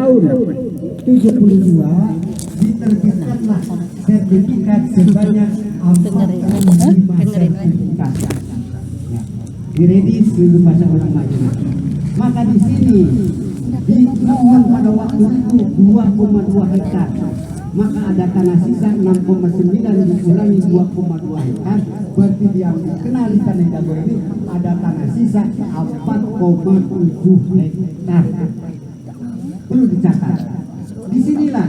tahun 72 diterbitkanlah sertifikat sebanyak 45 sertifikat. Diredis dulu bahasa orang Madinah. Maka di sini dimohon pada waktu itu 2,2 hektar. Maka ada tanah sisa 6,9 dikurangi 2,2 hektar. Berarti yang dikenal di Tanah Dago ini ada tanah sisa 4,7 hektar. Perlu dicatat. Disinilah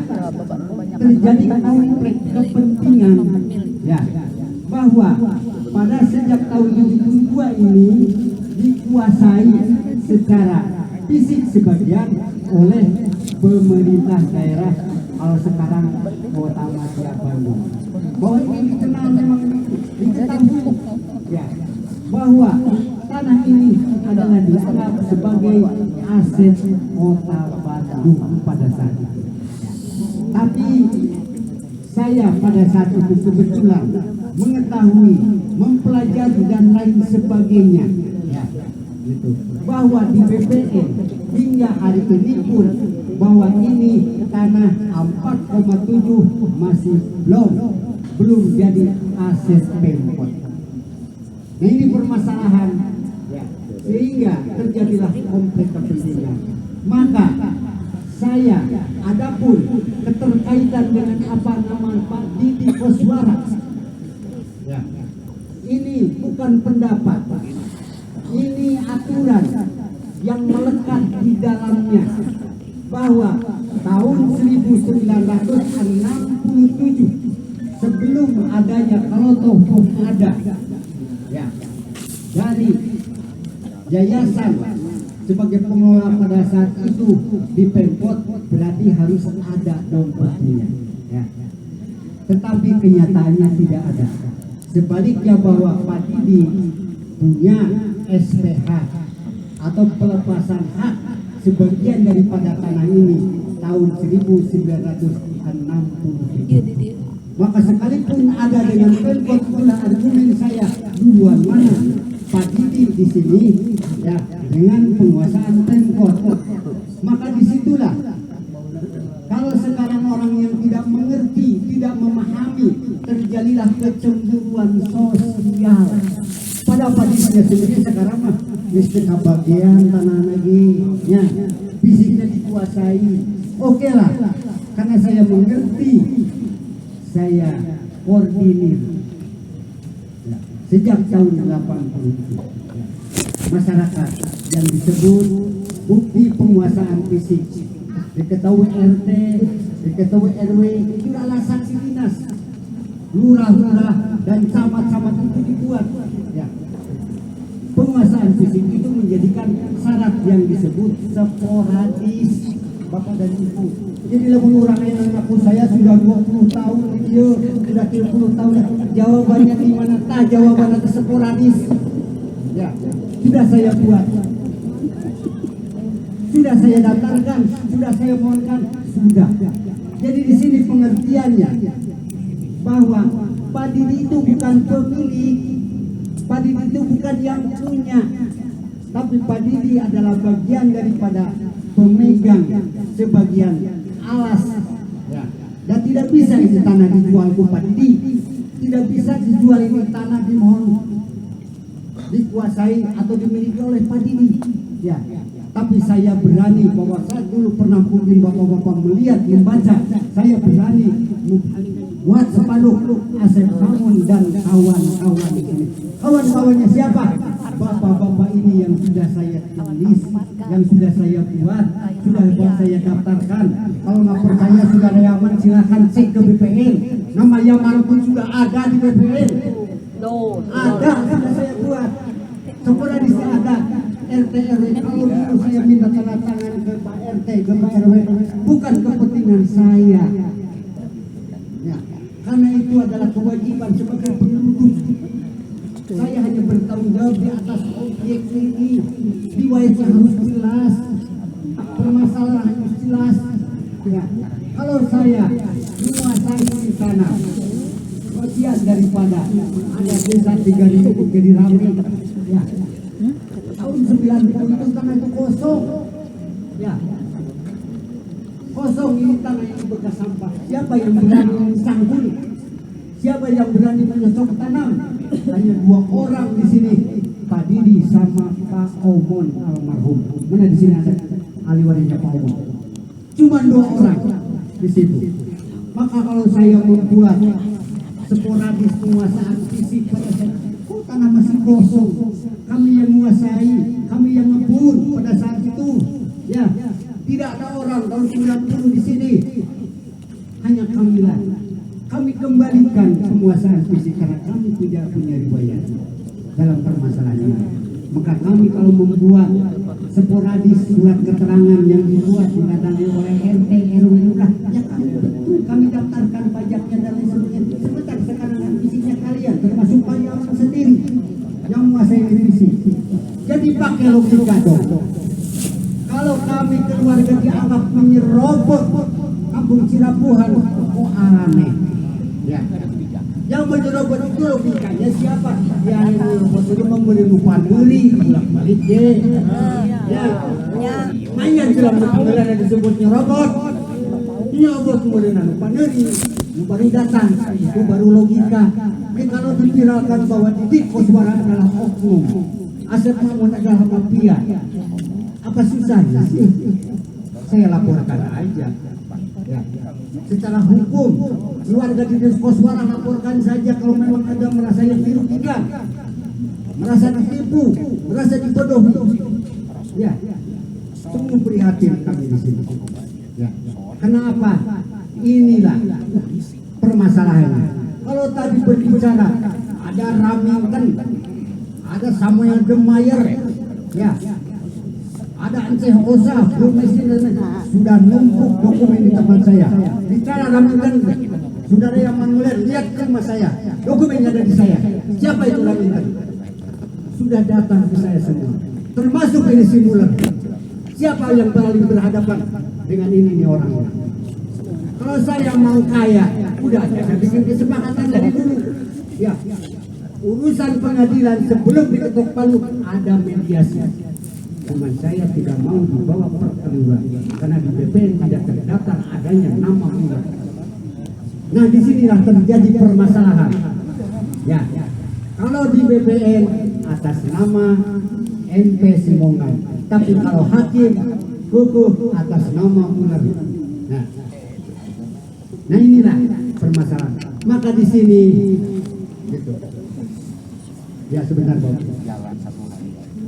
terjadi konflik kepentingan, ya, bahwa pada sejak tahun 72 ini dikuasai secara fisik sebagian oleh pemerintah daerah, kalau sekarang Kota Madia Bandung. Bahwa ini dikenal, memang diketahui, ya, bahwa tanah ini adalah dianggap sebagai aset Kota Bandung pada saat itu. Tapi saya pada saat itu kebetulan mengetahui, mempelajari dan lain sebagainya, ya, gitu, bahwa di BPN hingga hari ini pun bahwa ini tanah 4,7 masih belum jadi aset Pemkot. Nah, ini permasalahan, ya, sehingga terjadilah konflik kepentingan. Maka saya, adapun keterkaitan dengan apa nama Pak Didi Koswara, ya, ini bukan pendapat, ini aturan yang melekat di dalamnya, bahwa tahun 1967 sebelum adanya, kalau toh ada, ya, dari yayasan sebagai pengelola pada saat itu di Pemkot, berarti harus ada dompetnya, ya. Tetapi kenyataannya tidak ada. Sebaliknya bahwa Pak Didi punya SPH atau pelepasan hak sebagian daripada tanah ini tahun 1960. Maka sekalipun ada dengan Pemkot, pula argumen saya duluan mana Pak Didi di sini, ya, dengan penguasaan Pemkot. Maka disitulah kalau sekarang orang yang tidak mengerti, tidak memahami, terjadilah kecemburuan sosial. Pada Pak Didi sendiri sekarang mah mesti kebagian tanah lagi, ya, fisiknya dikuasai. Oke lah, karena saya mengerti, saya koordinir, ya, sejak tahun 80 masyarakat yang disebut bukti penguasaan fisik, diketahui RT, diketahui RW, itu adalah saksi dinas, lurah-lurah dan camat-camat itu dibuat, ya. Penguasaan fisik itu menjadikan syarat yang disebut sporadis, Bapak dan Ibu. Jadi lamun orang yang mengaku saya sudah 20 tahun, iya, sudah 30 tahun, jawabannya di mana? Jawabannya sporadis. Ya, sudah saya buat, sudah saya daftarkan, sudah saya mohonkan, sudah. Jadi di sini pengertiannya bahwa Pak Didi itu bukan pemilik, Pak Didi itu bukan yang punya, tapi Pak Didi adalah bagian daripada pemegang sebagian alas, ya. Dan tidak bisa ini tanah dijual ke Pak Didi, tidak bisa dijual ini tanah dimohon dikuasai atau dimiliki oleh Pak Didi, ya. Tapi saya berani, bahwa saya dulu pernah mungkin bapak-bapak melihat, membaca, saya berani buat sepanduk Asep Samun dan kawan-kawan ini. Kawan-kawannya siapa? Bapak-bapak ini yang sudah saya tulis, yang sudah saya buat, sudah saya daftarkan. Kalau nggak percaya sudah ada Yaman, silahkan cek ke BPN. Nama Yaman pun sudah ada di BPN. Ada, sudah saya buat. Sekolah di sini ada. RT RW, kalau dulu saya minta tanda tangan ke Pak RT, ke Pak RW, bukan kepentingan saya, ya, karena itu adalah kewajiban sebagai penduduk. Saya hanya bertanggung jawab di atas objek ini. Riwayatnya harus jelas, permasalahan harus jelas, ya. Kalau saya menguasai di sana, bagian daripada ada desa 3.000 jadi ramai, ya. Tahun 90 itu karena itu kosong, ya. kosong ini tanah yang bekas sampah. Siapa yang berani mensanggul? Siapa yang berani menyosok tanam? Hanya 2 orang di sini, Pak Didi sama Pak Omon almarhum. Mana di sini ada ahli warisnya Pak Omon? Cuma 2 orang di situ. Maka kalau saya membuat sporadis penguasaan fisik pada saat kok tanah masih kosong, kami yang menguasai, kami yang ngebun pada saat itu, ya tidak ada orang tahun 90 di sini, hanya kamilah. Kami kembalikan penguasaan fisik karena kami tidak punya riwayat dalam permasalahan ini. Maka kami kalau membuat sporadis surat keterangan yang dibuat ditandatangani oleh RT RW lurah, ya kami betul kami daftarkan pajaknya dan lain sebagainya. Sebentar sekarang fisiknya kalian termasuk panjangan sendiri yang menguasai fisik. Jadi pakai logika dong. Kalau kami keluarga dianggap menyerobot kampung Cirapuhan, kok aneh? Ya. Yang menyerobot itu logikanya siapa? Yang menyerobot itu memberi lupa diri, bolak-balik ya. Mayan dalam pengadilan disebut nyerobot. Nyerobot kemudian lupa diri, baru datang. Itu baru logika. Tapi kalau dipiralkan bahwa Titik Koswara adalah oknum, Asep Mamun adalah mafia, apa susahnya sih? Saya laporkan aja. Ya. Secara hukum, keluarga Titik Koswara laporkan saja kalau memang ada merasa yang dirugikan, merasa ditipu, merasa dibodohi. Ya, sungguh prihatin kami di sini. Ya. Kenapa? Inilah permasalahannya. Kalau tadi berbicara ada Remington, ada Samuel Demeyer, ya, ada Enceh Osa, Bro Mesin, sudah numpuk dokumen di tempat saya. Bicara Remington, saudara yang manuler, lihat ke rumah saya, dokumennya ada di saya. Siapa itu Remington? Sudah datang ke saya semua, termasuk ini simulan. Siapa yang paling berhadapan dengan ini nih orang-orang? Kalau saya mau kaya, udah saya bikin kesepakatan dari dulu. Ya, urusan pengadilan sebelum diketok palu ada mediasi. Cuman saya tidak mau dibawa perkeluaran karena di BPN tidak terdaftar adanya nama ular. Nah, disinilah terjadi permasalahan. Ya, kalau di BPN atas nama MP Simongan, tapi kalau hakim kukuh atas nama ular. Nah inilah permasalahan. Maka di sini, gitu. Ya sebentar, Bob.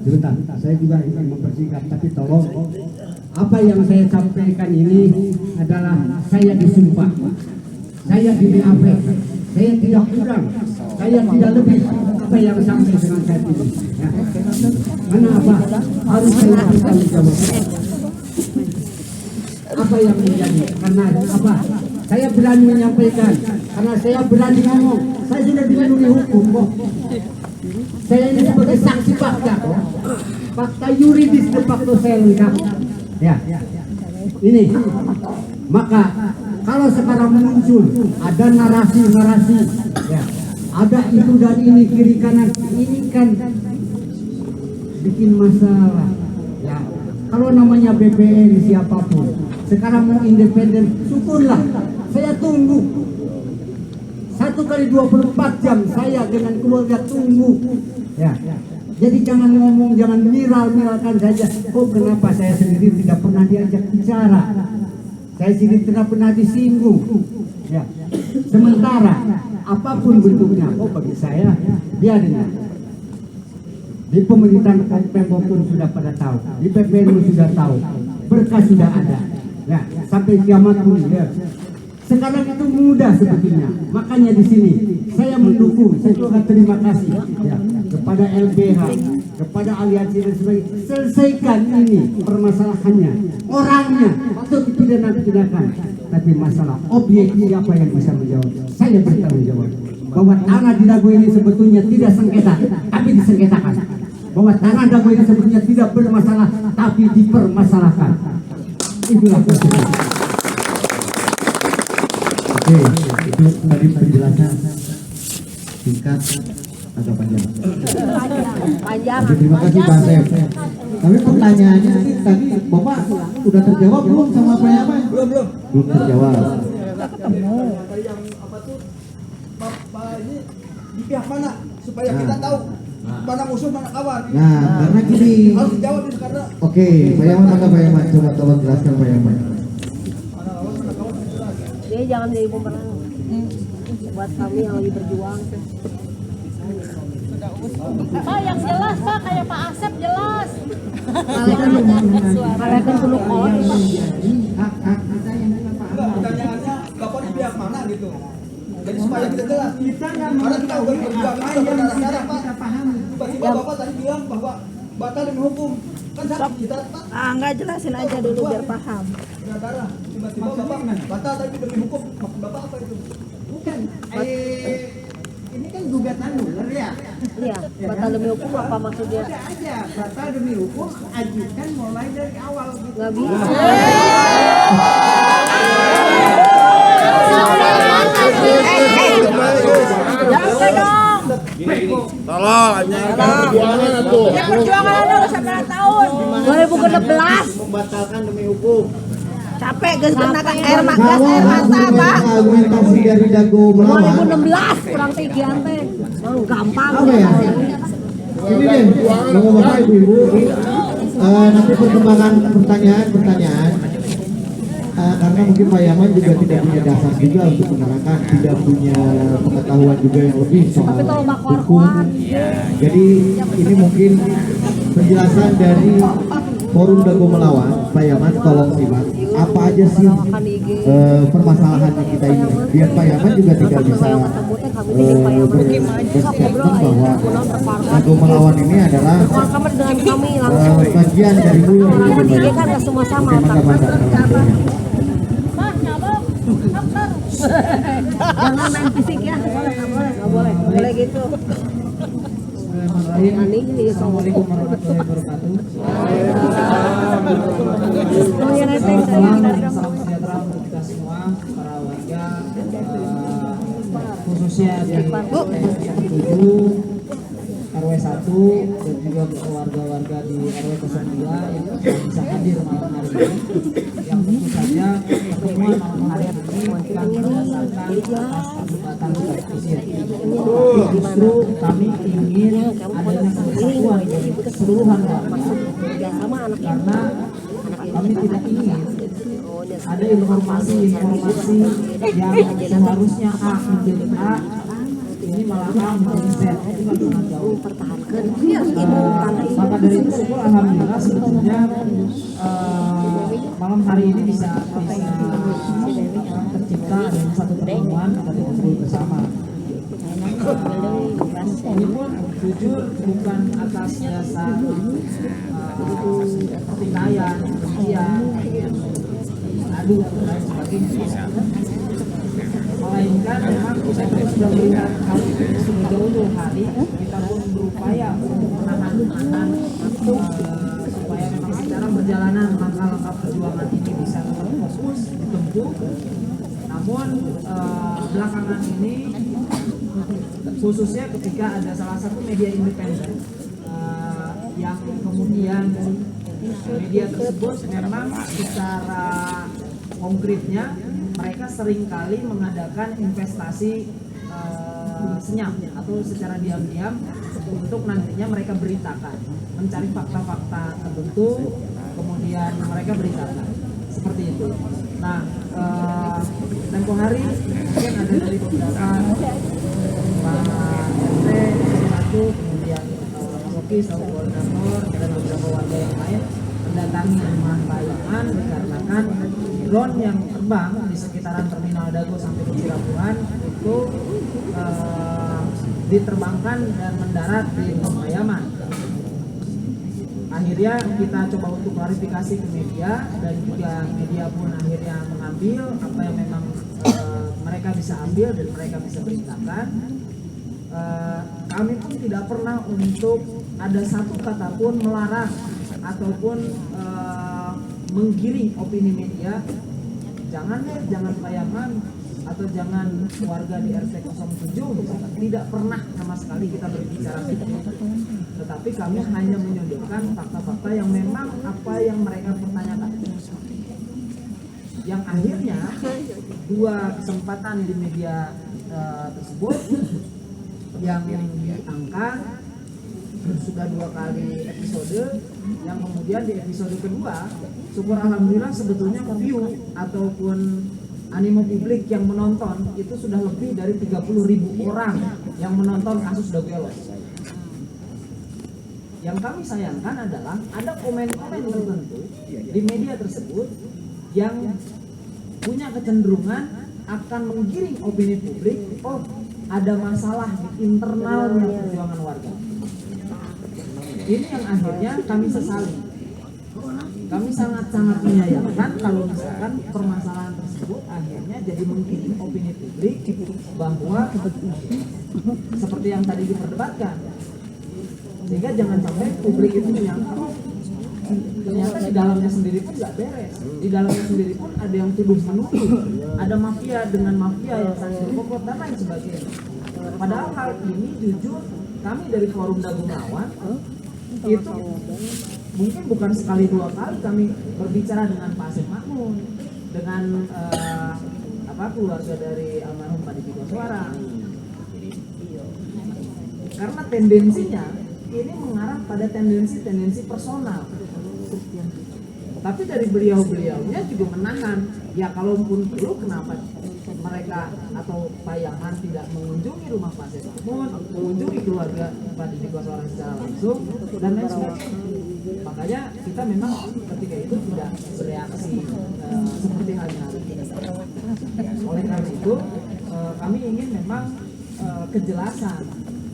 Sebentar, saya juga ingin mempersingkat, tapi tolong. Apa yang saya sampaikan ini adalah saya disumpah, saya di BAP, saya tidak kurang, saya tidak lebih. Apa yang sampai dengan saya ini? Ya. Kenapa harus saya bertanggung jawab? Apa yang menjadi? Karena apa? Saya berani menyampaikan, karena saya berani ngomong. Saya sudah dilindungi hukum kok. Saya ini sebagai saksi fakta kok. Fakta yuridis de facto saya lengkap. Ya, ini. Maka kalau sekarang muncul ada narasi-narasi, ya, ada itu dan ini kiri kanan, ini kan bikin masalah. Ya, kalau namanya BPN siapapun, sekarang mau independen, syukurlah. Saya tunggu 1 kali 24 jam saya dengan keluarga tunggu. Ya. Jadi jangan ngomong, jangan viral-viralkan saja. Oh kenapa saya sendiri tidak pernah diajak bicara, saya sendiri tidak pernah disinggung. Ya. Sementara apapun bentuknya, oh bagi saya biarin. Di pemerintahan Pemprov pun sudah pada tahu, di PPN sudah tahu, berkas sudah ada. Ya, sampai kiamat pun ya. Sekarang itu mudah sebetulnya. Makanya di sini saya mendukung, saya juga terima kasih ya, kepada LBH, kepada aliansi dan sebagainya. Selesaikan ini permasalahannya. Orangnya untuk dipidana-pidanakan, tapi masalah objek siapa yang bisa menjawab? Saya bertanggung jawab. Bahwa tanah di Dago ini sebetulnya tidak sengketa, tapi disengketakan. Bahwa tanah Dago ini sebetulnya tidak bermasalah, tapi dipermasalahkan. Itulah posisi. Oke, itu tadi penjelasan singkat agak panjang. Oke, terima kasih Pak Asep. Tapi pertanyaannya sih tadi Bapak udah terjawab belum sama apa? Belum terjawab. Dari yang apa tuh Pak ini di pihak mana supaya kita tahu mana musuh mana kawan. Nah, karena gini. Harus dijawab ini karena Oke, Pak Yaman, maka Pak Yaman coba tolong jelaskan Pak Yaman. Dia jangan jadi bumerang buat kami yang lagi berjuang. Pak yang jelas Pak, kayak Pak Asep jelas. Kalian dulu kolot Pak. Hak kita yang kita paham. enggak, pertanyaannya Bapak di pihak mana gitu. Jadi supaya kita jelas. Kita nggak mau Karena kita udah berjuang apa kita yang berdarah-darah Pak. kita pahami. Tiba-tiba Bapak tadi bilang bahwa batal demi hukum. Kan sakit kita Pak. Enggak jelasin aja dulu biar paham. Berdarah. Tiba-tiba Bapak batal tadi demi hukum. Maksud Bapak apa itu? Bukan. Ini kan gugatan nular ya. Iya, batal demi hukum apa maksudnya? Ada aja batal demi hukum, ajukan mulai dari awal gitu. Nggak bisa. Jangan dong. Ya perjuangan ada udah 9 tahun. 2016. Membatalkan demi hukum. Capek gas kena air mata Pak. Argumentasi dari Dago melawan. 2016 kurang tigian teh. Gampang. Apa ya? Ini deh, Bapak Ibu, nanti perkembangan pertanyaan. Karena mungkin Pak Yaman juga tidak punya dasar juga untuk menerangkan, tidak punya pengetahuan juga yang lebih soal Tapi tolong bak hukum. keluar. Jadi ini mungkin penjelasan dari Forum Dago Melawan. Pak Yaman tolong simak apa aja sih permasalahan yang kita ini, biar Pak Yaman juga tidak bisa berstatement bahwa Dago Melawan ini adalah Kamar dengan kami langsung. bagian dari dulu Orang bertiga kan nggak semua sama otak. Jangan main fisik ya, nggak boleh gitu. Assalamualaikum warahmatullahi wabarakatuh. Oh ya nanti Salam sejahtera untuk kita semua, para warga, khususnya di RW 7, RW 1 dan juga warga-warga di RW 02 yang bisa hadir malam hari ini. Yang tentu saja pertemuan malam hari ini bukan berdasarkan atas perdebatan terpisah. Justru kami ingin adanya kesatuan dari keseluruhan warga, karena kami tidak ingin ada informasi yang seharusnya A menjadi A ini malah A menjadi Z, itu kan sangat jauh. Maka dari itu syukur alhamdulillah sebetulnya malam hari ini bisa tercipta ada satu pertemuan kita ngobrol bersama. Ini pun jujur bukan atas dasar pertikaian, kebencian, aduh dan lain sebagainya. Melainkan memang kita pun sudah melihat hal itu sudah jauh-jauh hari, kita pun berupaya untuk menahan supaya memang secara perjalanan langkah-langkah perjuangan ini bisa fokus ditempuh. Namun belakangan ini khususnya ketika ada salah satu media independen yang kemudian media tersebut memang secara konkretnya mereka seringkali mengadakan investasi senyap atau secara diam-diam untuk nantinya mereka beritakan, mencari fakta-fakta tertentu kemudian mereka beritakan seperti itu. Nah, tempo hari mungkin ada dari beberapa Pak RT, satu kemudian Mas Oki, selaku koordinator dan beberapa warga yang lain mendatangi rumah Pak Yaman dikarenakan drone yang terbang di sekitaran Terminal Dago sampai ke Cilabuan itu diterbangkan dan mendarat di rumah Pak Yaman. Akhirnya kita coba untuk klarifikasi ke media dan juga media pun akhirnya mengambil apa yang memang mereka bisa ambil dan mereka bisa beritakan. Kami pun tidak pernah untuk ada satu kata pun melarang ataupun menggiring opini media. Jangan Pak Yaman atau jangan warga di RT 07 misalkan. Tidak pernah sama sekali kita berbicara seperti itu. Tetapi kami hanya menyodorkan fakta-fakta yang memang apa yang mereka pertanyakan. yang akhirnya dua kesempatan di media tersebut yang diangkat sudah 2 kali episode, yang kemudian di episode kedua syukur alhamdulillah sebetulnya view ataupun animo publik yang menonton itu sudah lebih dari 30.000 orang yang menonton kasus Daguelos. Yang kami sayangkan adalah ada komen-komen tertentu di media tersebut yang punya kecenderungan akan menggiring opini publik, oh ada masalah di internalnya perjuangan warga. Ini yang akhirnya kami sesali. Kami sangat-sangat menyayangkan kalau misalkan permasalahan tersebut akhirnya jadi menggiring opini publik bahwa seperti yang tadi diperdebatkan. Sehingga jangan sampai publik itu menyangka, oh ternyata di dalamnya sendiri pun nggak beres. Di dalamnya sendiri pun ada yang tuduh-menuduh, ada mafia dengan mafia yang saling berkokok dan lain sebagainya. Padahal hal ini jujur kami dari Forum Dagung Lawan itu mungkin bukan sekali 2 kali kami berbicara dengan Pak Asep Makmun, dengan keluarga dari almarhum Pak Didi Koswara. Karena tendensinya ini mengarah pada tendensi personal. Tapi dari beliau-beliaunya juga menahan. Ya kalaupun perlu kenapa mereka atau Pak Yaman tidak mengunjungi rumah Pak Asep Makmun, mengunjungi keluarga Pak Didi Koswara secara langsung dan lain sebagainya. Makanya kita memang ketika itu tidak bereaksi seperti halnya hari ini. Oleh karena itu kami ingin memang kejelasan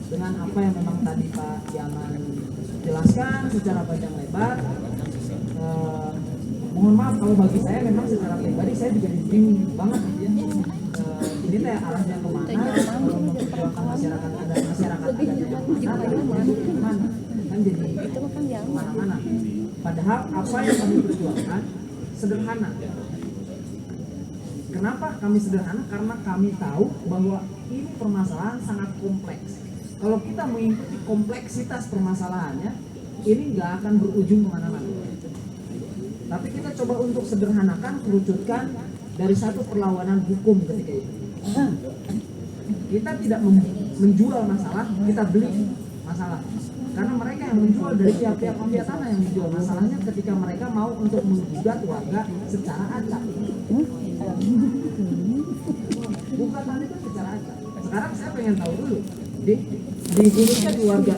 dengan apa yang memang tadi Pak Yaman jelaskan secara panjang lebar. Mohon maaf kalau bagi saya memang secara pribadi saya juga bingung banget ya. Ini teh arahnya kemana? Kalau memperjuangkan masyarakat ada yang mana? Kan jadi kemana-mana. Padahal apa yang kami perjuangkan sederhana. Kenapa kami sederhana? Karena kami tahu bahwa ini permasalahan sangat kompleks. Kalau kita mengikuti kompleksitas permasalahannya, ini nggak akan berujung kemana-mana. Tapi kita coba untuk sederhanakan, kerucutkan dari satu perlawanan hukum ketika itu. Kita tidak menjual masalah, kita beli masalah. Karena mereka yang menjual dari pihak-pihak mafia tanah yang menjual masalahnya ketika mereka mau untuk menggugat warga secara acak. Gugatan itu secara acak. Sekarang saya pengen tahu dulu, di khususnya di warga